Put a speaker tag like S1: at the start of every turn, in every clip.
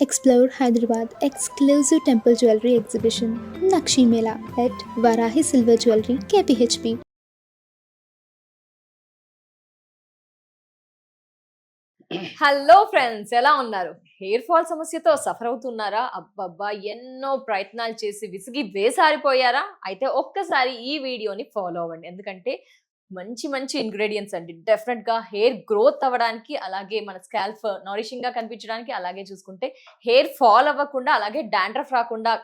S1: Explore Hyderabad exclusive temple jewelry exhibition Nakshi Mela at Varahi Silver Jewelry KPHP.
S2: Hello friends, ఎలా ఉన్నారు? Hair fall సమస్యతో suffer అవుతున్నారా? అబ్బబ్బా, ఎన్నో ప్రయత్నాలు చేసి విసిగి వేసారిపోయారా? అయితే ఒక్కసారి ఈ వీడియోని ఫాలో అవ్వండి. ఎందుకంటే మంచి మంచి ఇంగ్రీడియంట్స్ అండి. డెఫినెట్ గా హెయిర్ గ్రోత్ అవ్వడానికి, అలాగే మన స్కాల్ప్ నరిషింగ్ గా కనిపించడానికి, అలాగే చూసుకుంటే హెయిర్ ఫాల్ అవ్వకుండా, అలాగే డాండ్రఫ్ రాకుండా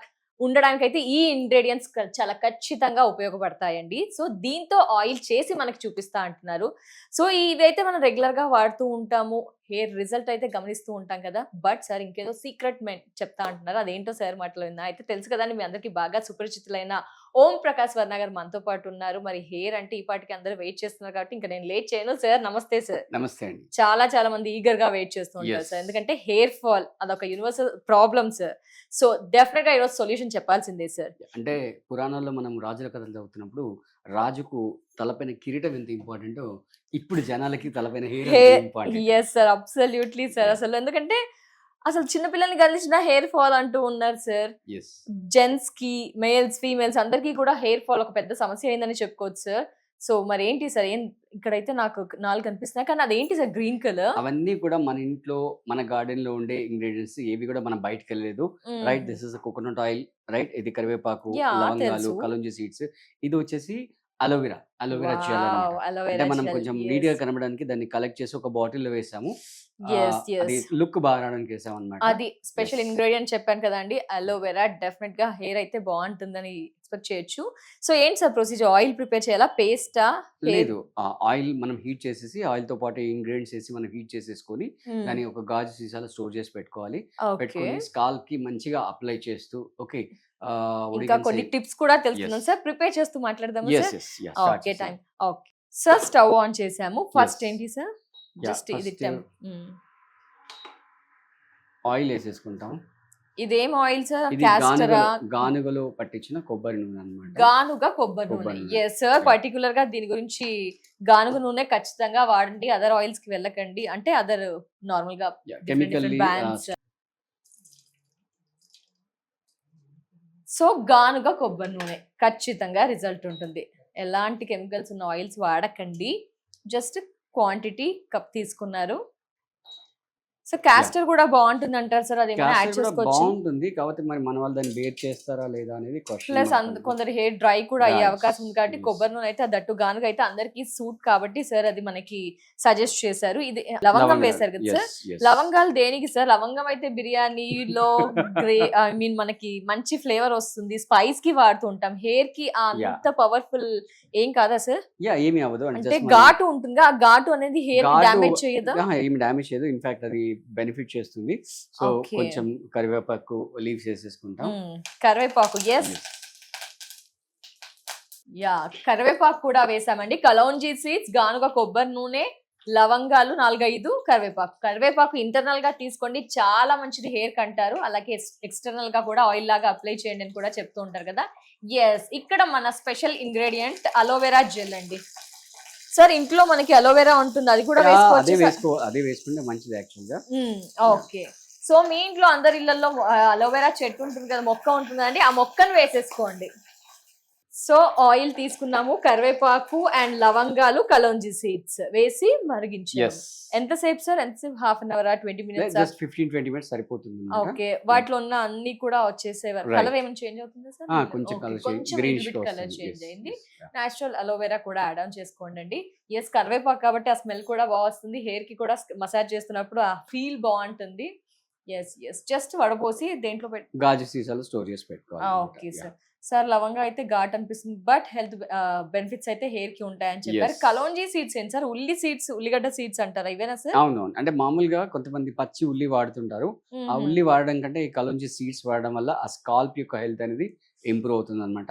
S2: ఉండడానికి అయితే ఈ ఇంగ్రీడియంట్స్ చాలా ఖచ్చితంగా ఉపయోగపడతాయండి. సో దీంతో ఆయిల్ చేసి మనకి చూపిస్తా అంటున్నారు. సో ఇదైతే మనం రెగ్యులర్ గా వాడుతూ ఉంటాము, హెయిర్ రిజల్ట్ అయితే గమనిస్తూ ఉంటాం కదా. బట్ సార్ ఇంకేదో సీక్రెట్ చెప్తా అంటున్నారు. అదేంటో సార్ మాటలో విన్నా అయితే తెలుసు కదండి. మీ అందరికి బాగా సుపరిచితులైన ఓం ప్రకాష్ వర్మ గారు మనతో పాటు ఉన్నారు. మరి హెయిర్ అంటే ఈ పాటికి అందరూ వెయిట్ చేస్తున్నారు కాబట్టి ఇంకా నేను లేట్ చేయను. సార్ నమస్తే. సార్
S3: నమస్తే అండి.
S2: చాలా మంది ఈగర్ గా వెయిట్ చేస్తూ ఉంటారు సార్, ఎందుకంటే హెయిర్ ఫాల్ అదొక universal problem sir. So definite గా ఈరోజు సొల్యూషన్ చెప్పాల్సిందే సార్.
S3: అంటే పురాణాల్లో మనం రాజుల కథలు చదువుతున్నప్పుడు రాజుకు తలపైన కిరీటం ఎంత ఇంపార్టెంట్, ఇప్పుడు జనాలకి తలపైన hair important.
S2: Yes sir, absolutely sir. అసలు ఎందుకంటే అసలు చిన్నపిల్లల్ని కలిసిన హెయిర్ ఫాల్ అంటూ ఉన్నారు సార్. జెంట్స్ కి, మేల్స్, ఫీమేల్స్ అందరికీ కూడా హెయిర్ ఫాల్ ఒక పెద్ద సమస్య అయిందని చెప్పుకోవచ్చు సార్. సో మరి ఏంటి సార్, ఇక్కడైతే నాకు 4 కనిపిస్తున్నాయి, కానీ అదేంటి సార్ గ్రీన్ కలర్?
S3: అవన్నీ కూడా మన ఇంట్లో, మన గార్డెన్ లో ఉండే ఇంగ్రీడియంట్స్, ఏవి కూడా మనం బయటకు వెళ్ళలేదు. Right, this is coconut oil, right. ఇది కరివేపాకు, లవంగాలు, కలుంజి సీడ్స్. ఇది వచ్చేసి అలోవెరా చేయాలన్నమాట. అంటే మనం కొంచెం నీట్ గా కనబడడానికి దాన్ని కలెక్ట్ చేసి ఒక బాటిల్ లో వేసాము. లుక్ బాగా రావడానికి వేసాం అన్నమాట.
S2: అది స్పెషల్ ఇంగ్రీడియంట్ చెప్పాను కదండి, అలోవెరా. డెఫినెట్ గా హెయిర్ అయితే బాగుంటుందని ఎక్స్పెక్ట్ చేయొచ్చు. సో ఏంటి సార్ ప్రొసీజర్? ఆయిల్ ప్రిపేర్ చేయాలా, పేస్టా?
S3: లేదు, ఆయిల్ మనం హీట్ చేసేసి, ఆయిల్ తో పాటు ఇంగ్రీడియంట్స్ వేసి మనం హీట్ చేసేసుకొని దాన్ని ఒక గాజు సీసాలో స్టోర్ చేసి పెట్టుకోవాలి. పెట్టుకొని స్కాల్ప్ కి మంచిగా అప్లై చేస్తూ, ఓకే.
S2: ఇంకా కొన్ని టిప్స్ కూడా తెలుసుకుందాం సార్. ప్రిపేర్ చేస్తూ మాట్లాడదాం sir. Okay, time. Okay sir, stove on చేసాము. ఫస్ట్ ఏంటి సార్? జస్ట్ ఇది
S3: ఆయిల్ వేసేసుకుంటాం.
S2: ఇదేం ఆయిల్ సార్?
S3: గానుగలో పట్టించిన కొబ్బరి నూనె అన్నమాట.
S2: గానుగ కొబ్బరి నూనె. ఎస్ సార్, పర్టికులర్ గా దీని గురించి గానుగ నూనె ఖచ్చితంగా వాడండి. అదర్ ఆయిల్స్ కి వెళ్ళకండి, అంటే అదర్ నార్మల్ గా కెమికల్ బ్రాండ్స్. సో గానుగ కొబ్బరి నూనె ఖచ్చితంగా రిజల్ట్ ఉంటుంది. ఎలాంటి కెమికల్స్ ఉన్న ఆయిల్స్ వాడకండి. జస్ట్ క్వాంటిటీ కప్ తీసుకున్నారు. సో క్యాస్టర్ కూడా బాగుంటుంది అంటారు సార్, అది ఏమైనా యాడ్ చేసుకోవచ్చు?
S3: బాగుంటుంది, కాకపోతే మరి మన వాళ్ళు దాన్ని బేర్ చేస్తారా లేదా అనేది క్వశ్చన్.
S2: ప్లస్ కొందరు హెయిర్ డ్రై కూడా అయ్యే అవకాశం ఉంది కాబట్టి కొబ్బరి నూనె అయితే దట్టు గానుగ అయితే అందరికి సూట్ కాబట్టి సార్ అది మనకి సజెస్ట్ చేశారు. ఇది లవంగం వేశారు కదా సార్. లవంగాలు దేనికి సార్? లవంగం అయితే బిర్యానీలో ఐ మీన్ మనకి మంచి ఫ్లేవర్ వస్తుంది, స్పైస్ కి వాడుతూ ఉంటాం. హెయిర్ కి అంత పవర్ఫుల్ ఏం కాదా సార్?
S3: ఏమి అవ్వదు,
S2: అంటే ఘాటు ఉంటుంది. ఆ ఘాటు అనేది హెయిర్ డామేజ్ చేయదా?
S3: ఏమి డామేజ్ చేయదు, ఇన్ఫాక్ట్ అది బెనిఫిట్ చేస్తుంది. సో కొంచెం కరివేపాకు లీవ్స్ వేసేసుకుంటాం.
S2: కరివేపాకు, ఎస్ యా, కరివేపాకు కూడా వేసామండి. కలౌంజీ సీడ్స్, గానుగ కొబ్బరి నూనె, లవంగాలు 4-5, కరివేపాకు ఇంటర్నల్ గా తీసుకోండి, చాలా మంచిది హెయిర్ కంటారు. అలాగే ఎక్స్టర్నల్ గా కూడా ఆయిల్ లాగా అప్లై చేయండి అని కూడా చెప్తూ ఉంటారు కదా. ఎస్, ఇక్కడ మన స్పెషల్ ఇంగ్రీడియంట్ అలోవెరా జెల్ అండి. సార్ ఇంట్లో మనకి అలోవెరా ఉంటుంది, అది కూడా
S3: అదే వేసుకుంటే మంచిది యాక్చువల్ గా.
S2: ఓకే, సో మీ ఇంట్లో అందరి ఇళ్లలో అలోవెరా చెట్టు ఉంటుంది కదా, మొక్క ఉంటుంది అండి, ఆ మొక్కను వేసేసుకోండి. సో ఆయిల్ తీసుకున్నాము, కరివేపాకు అండ్ లవంగాలు, కలోంజీ సీడ్స్ వేసి మరిగించాము. ఎంతసేపు సార్? ఎంతసేపు? Half an hour, 20 minutes?
S3: 15-20 minutes సరిపోతుంది.
S2: ఓకే, వాటిలో ఉన్న అన్ని కూడా వచ్చేసేవారు. కలర్ ఏమైనా చేంజ్ అవుతుందా సార్?
S3: కొంచెం
S2: కలర్ చేంజ్ అయింది. నేచురల్ అలోవెరా కూడా యాడ్ ఆన్ చేసుకోండి. ఎస్, కరివేపాకు కాబట్టి ఆ స్మెల్ కూడా బాగా వస్తుంది. హెయిర్ కి కూడా మసాజ్ చేస్తున్నప్పుడు ఆ ఫీల్ బాగుంటుంది. ఎస్, జస్ట్ వడపోసి దేంట్లో
S3: గాజు సీసాలో స్టోర్ చేసి పెట్టుకోవాలి.
S2: Okay sir. సార్ లవంగా అయితే ఘాట్ అనిపిస్తుంది, బట్ హెల్త్ బెనిఫిట్స్ అయితే హెయిర్ కి ఉంటాయని చెప్పారు. కలోంజీ సీడ్స్ ఏంటి సార్? ఉల్లిగడ్డ సీడ్స్ అంటారా ఇవేనా సార్?
S3: అవునవును, అంటే మామూలుగా కొంతమంది పచ్చి ఉల్లి వాడుతుంటారు. ఆ ఉల్లి వాడడం కంటే ఈ కలోంజీ సీడ్స్ వాడడం వల్ల ఆ స్కాల్ప్ యొక్క హెల్త్ అనేది ఇంప్రూవ్ అవుతుంది అనమాట.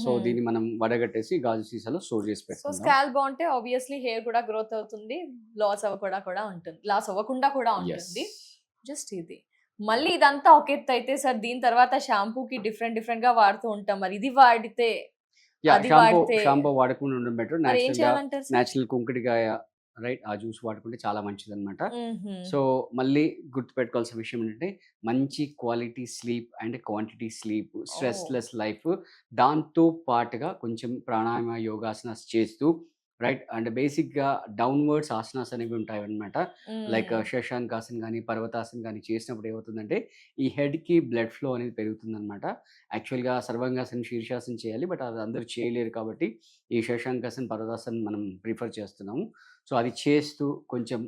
S3: సో దీన్ని మనం వడగట్టేసి గాజు సీసాలో స్టోర్ చేసి పెట్టుకుంటాం.
S2: సో స్కాల్ప్ బాగుంటే ఆబ్వియస్లీ హెయిర్ కూడా గ్రోత్ అవుతుంది, లాస్ అవ్వకుండా కూడా ఉంటుంది. జస్ట్ ఇది. మళ్ళీ ఇదంతా ఒక ఎత్తు అయితే సార్, దీని తర్వాత షాంపూకి డిఫరెంట్ గా వాడుతూ ఉంటాం. మరి ఇది వాడితే
S3: షాంపూ వాడకుండా ఉండడం బెటర్. నేచురల్ కుంకుడికాయ రైట్ ఆ జ్యూస్ వాడుకుంటే చాలా మంచిది అనమాట.
S2: మ్మ్హ.
S3: సో మళ్ళీ గుర్తుపెట్టుకోవాల్సిన విషయం ఏంటంటే మంచి quality sleep and quantity sleep, stressless life, దాంతో పాటుగా కొంచెం ప్రాణాయామ యోగాసనాస్ చేస్తూ రైట్ అండ్ బేసిక్గా డౌన్వర్డ్స్ ఆసనాస్ అనేవి ఉంటాయి అనమాట. లైక్ శశాంకాసన్ కానీ పర్వతాసన్ కానీ చేసినప్పుడు ఏమవుతుందంటే ఈ హెడ్కి బ్లడ్ ఫ్లో అనేది పెరుగుతుందన్నమాట. యాక్చువల్గా సర్వాంగాసన్ శీర్షాసన్ చేయాలి, బట్ అది అందరూ చేయలేరు కాబట్టి ఈ శశాంకాసన్ పర్వతాసన్ మనం ప్రిఫర్ చేస్తున్నాము. సో అది చేస్తూ కొంచెం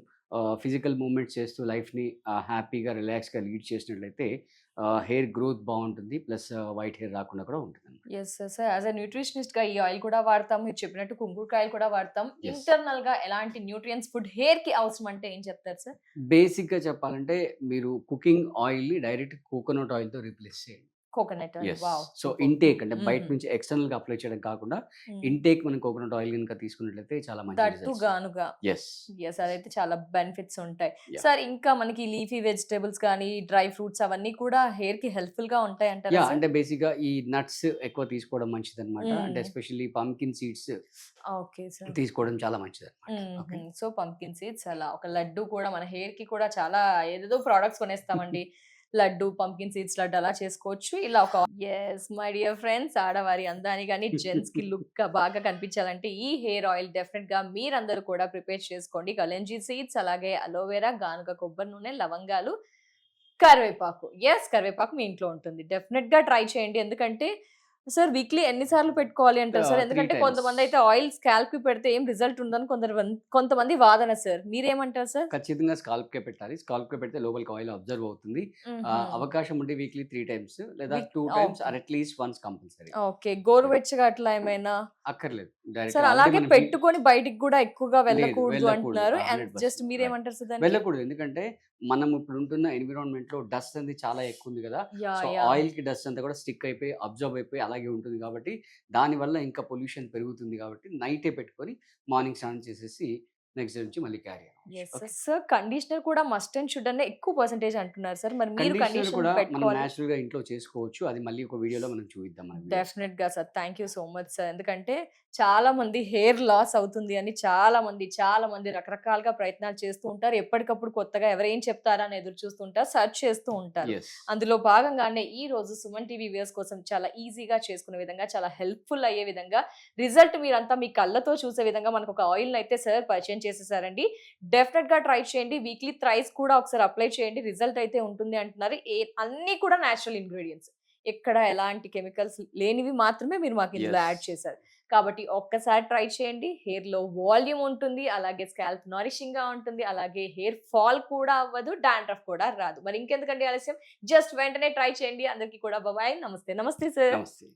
S3: ఫిజికల్ మూమెంట్స్ చేస్తూ లైఫ్ని హ్యాపీగా రిలాక్స్గా లీడ్ చేసినట్లయితే హెయిర్ గ్రోత్ బాగుంటుంది, ప్లస్ వైట్ హెయిర్ రాకుండా కూడా ఉంటుంది.
S2: Yes sir, as a nutritionist గా ఈ ఆయిల్ కూడా వాడతాం, మీరు చెప్పినట్టు కుంకుడుకాయలు కూడా వాడతాం.
S3: Yes.
S2: ఇంటర్నల్ గా ఎలాంటి న్యూట్రియన్స్ ఫుడ్ హెయిర్ కి అవసరం అంటే ఏం చెప్తారు సార్?
S3: బేసిక్గా చెప్పాలంటే మీరు కుకింగ్ ఆయిల్ని డైరెక్ట్ కోకోనట్ ఆయిల్తో రీప్లేస్ చేయండి.
S2: Coconut oil.
S3: Yes.
S2: Wow.
S3: So intake అంటే బయట నుంచి ఎక్స్టర్నల్ గా అప్లై చేయడం కాకుండా ఇంటేక్ మనం కోకోనట్ ఆయిల్ కనుక తీసుకున్నట్లయితే చాలా మంచి
S2: దట్టు గానుగా.
S3: ఎస్.
S2: ఎస్, అదైతే చాలా బెనిఫిట్స్ ఉంటాయి.
S3: Yeah.
S2: సార్ ఇంకా మనకి లీఫీ వెజిటేబుల్స్ కానీ డ్రై ఫ్రూట్స్ అవన్నీ కూడా హెయిర్ కి హెల్ప్ఫుల్ గా ఉంటాయి
S3: యా
S2: అంటారా?
S3: అంటే బేసిక్ గా ఈ నట్స్ ఎక్కువ తీసుకోవడం మంచిది అనమాట.
S2: Mm.
S3: అంటే especially pumpkin seeds
S2: okay sir.
S3: తీసుకోవడం చాలా మంచిది అనమాట. ఓకే.
S2: సో పంకిన్ సీడ్స్ అలా ఒక లడ్డు కూడా మన హెయిర్ కి కూడా చాలా ఏదేదో ప్రోడక్ట్స్ కొనేస్తామండి. లడ్డు, పంకిన్ సీడ్స్ లడ్డు అలా చేసుకోవచ్చు. ఇలా ఒక ఎస్ మై డియర్ ఫ్రెండ్స్, ఆడవారి అందాన్ని కానీ జెంట్స్ కి లుక్ బాగా కనిపించాలంటే ఈ హెయిర్ ఆయిల్ డెఫినెట్ గా మీరందరూ కూడా ప్రిపేర్ చేసుకోండి. కలంజీ సీడ్స్, అలాగే అలోవెరా, గానుగ కొబ్బరి నూనె, లవంగాలు, కరివేపాకు. ఎస్, కరివేపాకు మీ ఇంట్లో ఉంటుంది. డెఫినెట్ గా ట్రై చేయండి. ఎందుకంటే సార్ వీక్లీ ఎన్నిసార్లు పెట్టుకోవాలి అంటారు సార్?
S3: 3
S2: ఎందుకంటే
S3: times.
S2: కొంతమంది అయితే ఆయిల్ స్కాల్ప్ కి పెడితే ఏం రిజల్ట్ ఉందని కొంతమంది వాదన సార్. మీరేమంటారు సార్?
S3: ఖచ్చితంగా స్కాల్ప్ కే పెట్టాలి. స్కాల్ప్ కే పెడితే లోపలికి ఆయిల్ అబ్జర్వ్ అవుతుంది. అవకాశం ఉంటే వీక్లీ 3 times లేదా
S2: Week-
S3: 2 times
S2: okay.
S3: Or at least once compulsory.
S2: Okay, గోరువెచ్చగా అట్లా ఏమైనా
S3: అక్కర్లేదు. Direct
S2: sir? అలాగే పెట్టుకొని బయటికి కూడా ఎక్కువగా వెళ్ళకూడదు
S3: వెళ్ళకూడదు.
S2: అంటున్నారు.
S3: 100%
S2: జస్ట్ మీరేమంటారు సార్ దానికి?
S3: వెళ్ళకూడదు. ఎందుకంటే మనం ఇప్పుడు ఉంటున్న ఎన్విరాన్మెంట్ లో డస్ట్ అనేది చాలా ఎక్కువ ఉంది కదా.
S2: Yeah
S3: so
S2: yeah.
S3: ఆయిల్ కి డస్ట్ అంతా కూడా స్టిక్ అయిపోయి అబ్జర్వ్ అయిపోయి అలాగే ఉంటుంది కాబట్టి దానివల్ల ఇంకా పొల్యూషన్ పెరుగుతుంది కాబట్టి నైటే పెట్టుకొని మార్నింగ్ స్నానం చేసేసి నెక్స్ట్ డే నుంచి మళ్ళీ క్యారీ
S2: ఎస్ సార్, కండిషనర్ కూడా మస్ట్ అండ్ షుడ్ అనే ఎక్కువ పర్సెంటేజ్ అంటున్నారు సార్. మరి మీరు
S3: కండిషనర్
S2: కండిషనర్
S3: కూడా మనం
S2: పెట్టుకోవాలి.
S3: నేచురల్ గా ఇంట్లో చేసుకోవచ్చు. అది మళ్ళీ ఒక వీడియోలో మనం చూద్దాం.
S2: డెఫినెట్ గా sir, thank you so much sir. ఎందుకంటే చాలా మంది హెయిర్ లాస్ అవుతుంది అని చాలా మంది రకరకాలుగా ప్రయత్నాలు చేస్తూ ఉంటారు. ఎప్పటికప్పుడు కొత్తగా ఎవరేం చెప్తారా అని ఎదురు చూస్తుంటారు, సర్చ్ చేస్తూ ఉంటారు. అందులో భాగంగానే ఈ రోజు సుమన్ టీవీ వ్యూవర్స్ కోసం చాలా ఈజీగా చేసుకునే విధంగా, చాలా హెల్ప్ఫుల్ అయ్యే విధంగా, రిజల్ట్ మీరంతా మీ కళ్ళతో చూసే విధంగా మనకు ఒక ఆయిల్ అయితే సార్ పరిచయం చేసేసారండి. డెఫినెట్ గా ట్రై చేయండి. వీక్లీ థ్రైస్ కూడా ఒకసారి అప్లై చేయండి. రిజల్ట్ అయితే ఉంటుంది అంటున్నారు. అన్ని కూడా నేచురల్ ఇంగ్రీడియంట్స్, ఎక్కడ ఎలాంటి కెమికల్స్ లేనివి మాత్రమే మీరు మాకు ఇందులో
S3: Yes.
S2: యాడ్ చేశారు. కాబట్టి ఒక్కసారి ట్రై చేయండి. హెయిర్ లో వాల్యూమ్ ఉంటుంది, అలాగే స్కాల్ప్ నరిషింగ్ గా ఉంటుంది, అలాగే హెయిర్ ఫాల్ కూడా అవ్వదు, డాండ్రఫ్ కూడా రాదు. మరి ఇంకెందుకండి ఆలస్యం, జస్ట్ వెంటనే ట్రై చేయండి. అందరికీ కూడా బాయ్, నమస్తే. నమస్తే సార్.
S3: నమస్తే.